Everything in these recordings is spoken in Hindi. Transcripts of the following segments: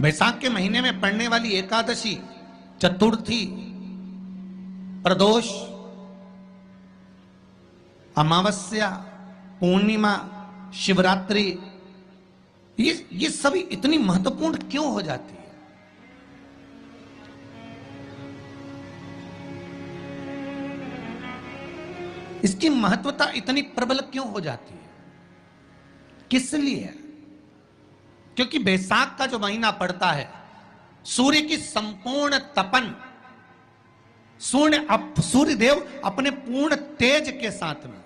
बैसाख के महीने में पड़ने वाली एकादशी, चतुर्थी, प्रदोष, अमावस्या, पूर्णिमा, शिवरात्रि, ये सभी इतनी महत्वपूर्ण क्यों हो जाती है? इसकी महत्वता इतनी प्रबल क्यों हो जाती है? किस लिए? क्योंकि बैसाख का जो महीना पड़ता है, सूर्य की संपूर्ण तपन, सूर्य देव अपने पूर्ण तेज के साथ में,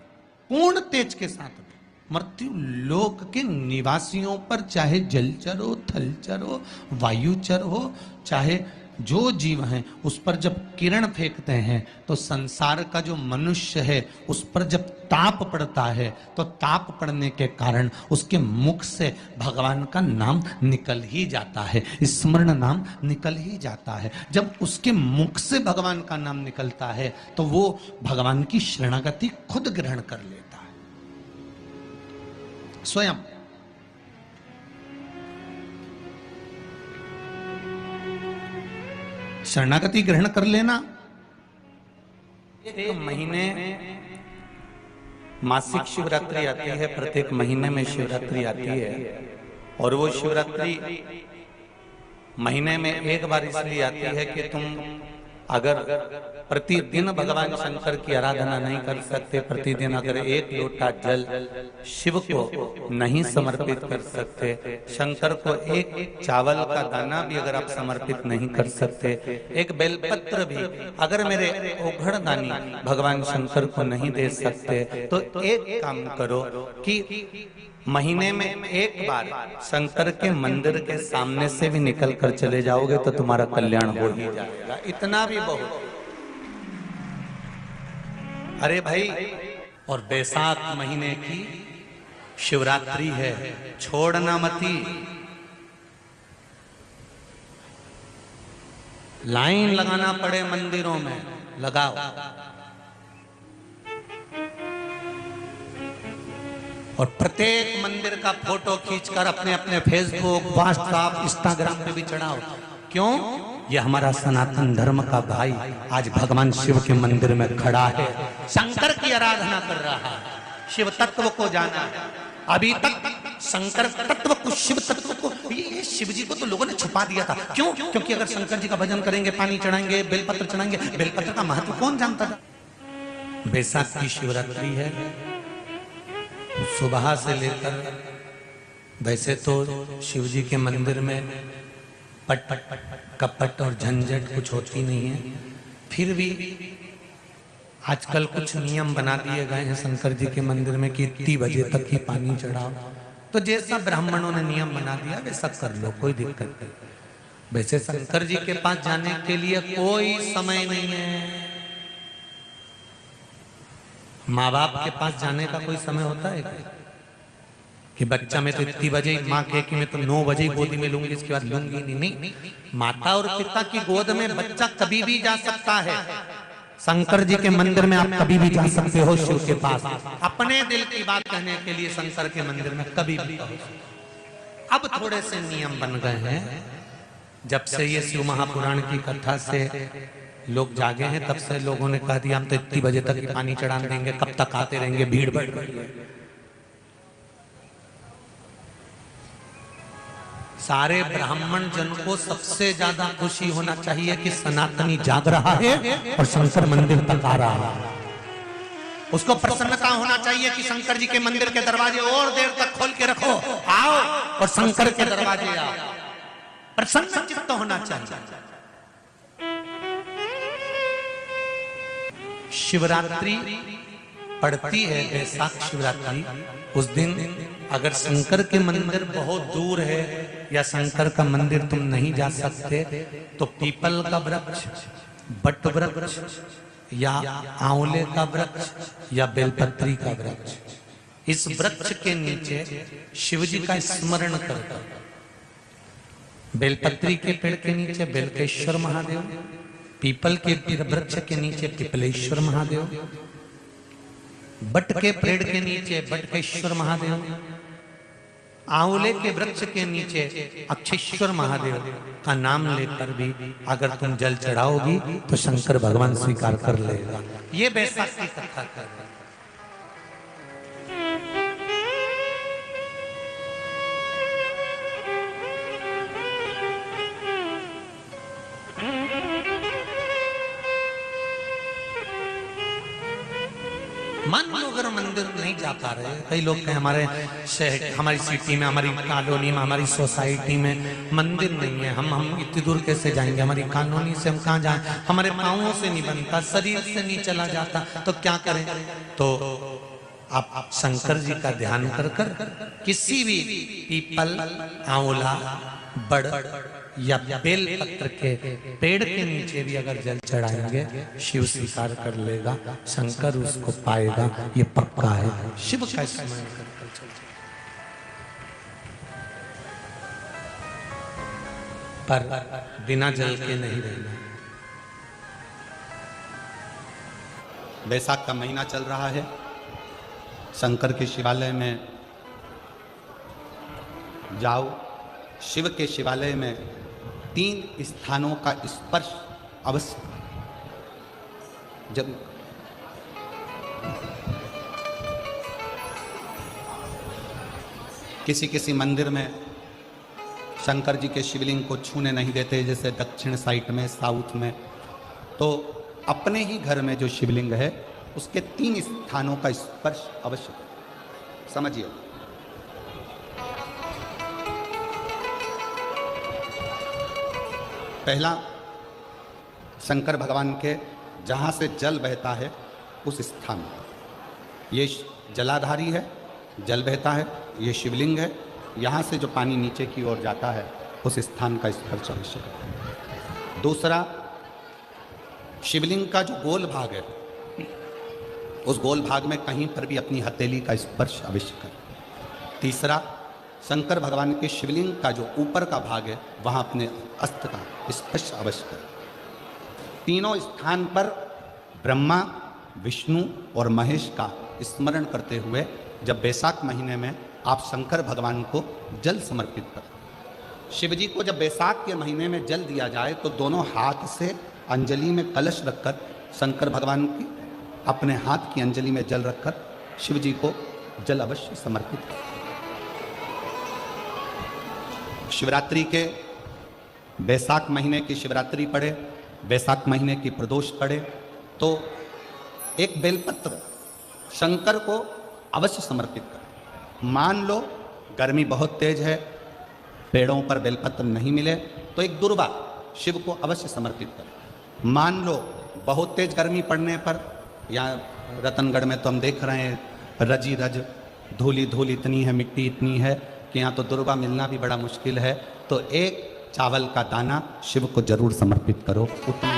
पूर्ण तेज के साथ में मृत्यु लोक के निवासियों पर, चाहे जलचर हो, थलचर हो, वायुचर हो, चाहे जो जीव हैं, उस पर जब किरण फेंकते हैं तो संसार का जो मनुष्य है उस पर जब ताप पड़ता है तो ताप पड़ने के कारण उसके मुख से भगवान का नाम निकल ही जाता है, स्मरण नाम निकल ही जाता है। जब उसके मुख से भगवान का नाम निकलता है तो वो भगवान की शरणागति खुद ग्रहण कर लेता है स्वयं। शरणागति ग्रहण कर लेना। एक महीने मासिक शिवरात्रि आती है, प्रत्येक महीने में शिवरात्रि आती है, और वो शिवरात्रि महीने में एक बार इसलिए आती है कि तुम अगर प्रतिदिन भगवान शंकर की आराधना नहीं कर सकते, प्रतिदिन अगर एक लोटा जल शिव को नहीं समर्पित कर सकते, शंकर को एक चावल का दाना भी अगर आप समर्पित नहीं कर सकते, एक बेलपत्र भी अगर मेरे ओघड़दानी भगवान शंकर को नहीं दे सकते, तो एक काम करो कि महीने में एक बार शंकर के मंदिर के सामने से भी निकल कर चले जाओगे तो तुम्हारा कल्याण हो ही जाएगा। इतना भी बहुत। अरे भाई, और बैसाख महीने की शिवरात्रि है, छोड़ना मती। लाइन लगाना पड़े मंदिरों में, लगाओ। और प्रत्येक मंदिर का फोटो खींचकर अपने अपने फेसबुक, व्हाट्सएप, इंस्टाग्राम पे भी चढ़ाओ। क्यों? ये हमारा सनातन धर्म का भाई आज भगवान शिव के मंदिर में खड़ा है, शंकर की आराधना कर रहा है, शिव तत्व को जाना है। अभी तक शंकर तत्व को, शिव तत्व को, ये शिव जी को तो लोगों ने छुपा दिया था। क्यों? क्योंकि अगर शंकर जी का भजन करेंगे, पानी चढ़ाएंगे, बेलपत्र चढ़ाएंगे, बेलपत्र का महत्व कौन जानता था? बैसाख की शिवरात्रि है, सुबह से लेकर, वैसे तो शिव जी के मंदिर में पट कपट और झंझट कुछ होती नहीं है, फिर भी आजकल कुछ नियम बना दिए गए हैं शंकर जी के मंदिर में कि इतनी बजे तक ही पानी चढ़ाओ। तो जैसा ब्राह्मणों ने नियम बना दिया वैसा कर लो, कोई दिक्कत नहीं। वैसे शंकर जी के पास जाने के लिए कोई समय नहीं है। माँ बाप के पास जाने का कोई समय होता है कि बच्चा मैं तो इतनी बजे, माँ कहे कि मैं तो 9 बजे गोदी में लूंगी, इसके बाद लूंगी नहीं। माता और पिता की गोद में बच्चा कभी भी जा सकता है। शंकर जी के मंदिर में आप कभी भी जा सकते हो, शिव के पास अपने दिल की बात कहने के लिए शंकर के मंदिर में कभी भी। अब थोड़े से नियम बन गए हैं, जब से ये शिव महापुराण की कथा से लोग जागे हैं तब से लोगों ने कह दिया हम तो इतनी बजे तक ही पानी चढ़ा देंगे, कब तक आते रहेंगे, भीड़ बढ़ गई है। सारे ब्राह्मण जन को सबसे ज्यादा खुशी होना चाहिए कि सनातनी जाग रहा है और शंकर मंदिर तक आ रहा है। उसको प्रसन्नता होना चाहिए कि शंकर जी के मंदिर के दरवाजे और देर तक खोल के रखो, आओ और शंकर के दरवाजे आओ। प्रसन्न चित्त होना चाहिए। शिवरात्रि पड़ती है, बैसाख शिवरात्रि, उस दिन अगर शंकर के मंदिर बहुत दूर है या शंकर का मंदिर तुम नहीं जा सकते तो पीपल का वृक्ष, बट वृक्ष या आंवले का वृक्ष या बेलपत्री का वृक्ष, इस वृक्ष के नीचे शिव जी का स्मरण करकर, बेलपत्री के पेड़ के नीचे बेलकेश्वर महादेव, पीपल के वृक्ष के नीचे पिपलेश्वर महादेव, बट के पेड़ के नीचे बटकेश्वर महादेव, आंवले के वृक्ष के नीचे अक्षेश्वर महादेव का नाम लेकर भी अगर तुम जल चढ़ाओगी तो शंकर भगवान स्वीकार कर लेगा। ये बैसाख की कथा कर रहे हैं। मान लो अगर मंदिर नहीं जा पा रहे, कई लोग हैं हमारे शहर, हमारी सिटी में, हमारी कॉलोनी में, हमारी सोसाइटी में मंदिर नहीं है, हम इतनी दूर कैसे जाएंगे, हमारी कॉलोनी से हम कहाँ जाएं, हमारे पाँवों से नहीं बनता, शरीर से नहीं चला जाता, तो क्या करें? तो आप शंकर जी का ध्यान कर कर किसी भी पीपल, आंवला, बड़ या बेल पत्र के पेड़ के नीचे भी अगर जल चढ़ाएंगे शिव स्वीकार कर लेगा, शंकर उसको पाएगा, ये पक्का है। शिव का स्मरण कर चल, पर बिना जल के नहीं रहना। बैसाख का महीना चल रहा है, शंकर के शिवालय में जाओ। शिव के शिवालय में 3 स्थानों का स्पर्श अवश्य। जब किसी मंदिर में शंकर जी के शिवलिंग को छूने नहीं देते, जैसे दक्षिण साइड में, साउथ में, तो अपने ही घर में जो शिवलिंग है उसके 3 स्थानों का स्पर्श अवश्य समझिए। पहला, शंकर भगवान के जहाँ से जल बहता है उस स्थान, ये जलाधारी है, जल बहता है, ये शिवलिंग है, यहाँ से जो पानी नीचे की ओर जाता है उस स्थान का स्पर्श अवश्य करें। दूसरा, शिवलिंग का जो गोल भाग है उस गोल भाग में कहीं पर भी अपनी हथेली का स्पर्श अवश्य करें। तीसरा, शंकर भगवान के शिवलिंग का जो ऊपर का भाग है वहाँ अपने अस्त्र का स्पर्श अवश्य करें। तीनों स्थान पर ब्रह्मा, विष्णु और महेश का स्मरण करते हुए जब बैसाख महीने में आप शंकर भगवान को जल समर्पित करें। शिव जी को जब बैसाख के महीने में जल दिया जाए तो दोनों हाथ से अंजलि में कलश रखकर शंकर भगवान की अपने हाथ की अंजलि में जल रखकर शिव जी को जल अवश्य समर्पित करें। शिवरात्रि के बैसाख महीने की शिवरात्रि पड़े, बैसाख महीने की प्रदोष पड़े तो एक बेलपत्र शंकर को अवश्य समर्पित करें। मान लो गर्मी बहुत तेज है, पेड़ों पर बेलपत्र नहीं मिले तो एक दुर्वा शिव को अवश्य समर्पित करें। मान लो बहुत तेज गर्मी पड़ने पर, यहाँ रतनगढ़ में तो हम देख रहे हैं रजी रज, धूली धूल इतनी है, मिट्टी इतनी है कि यहाँ तो दुर्वा मिलना भी बड़ा मुश्किल है, तो एक चावल का दाना शिव को जरूर समर्पित करो। उतना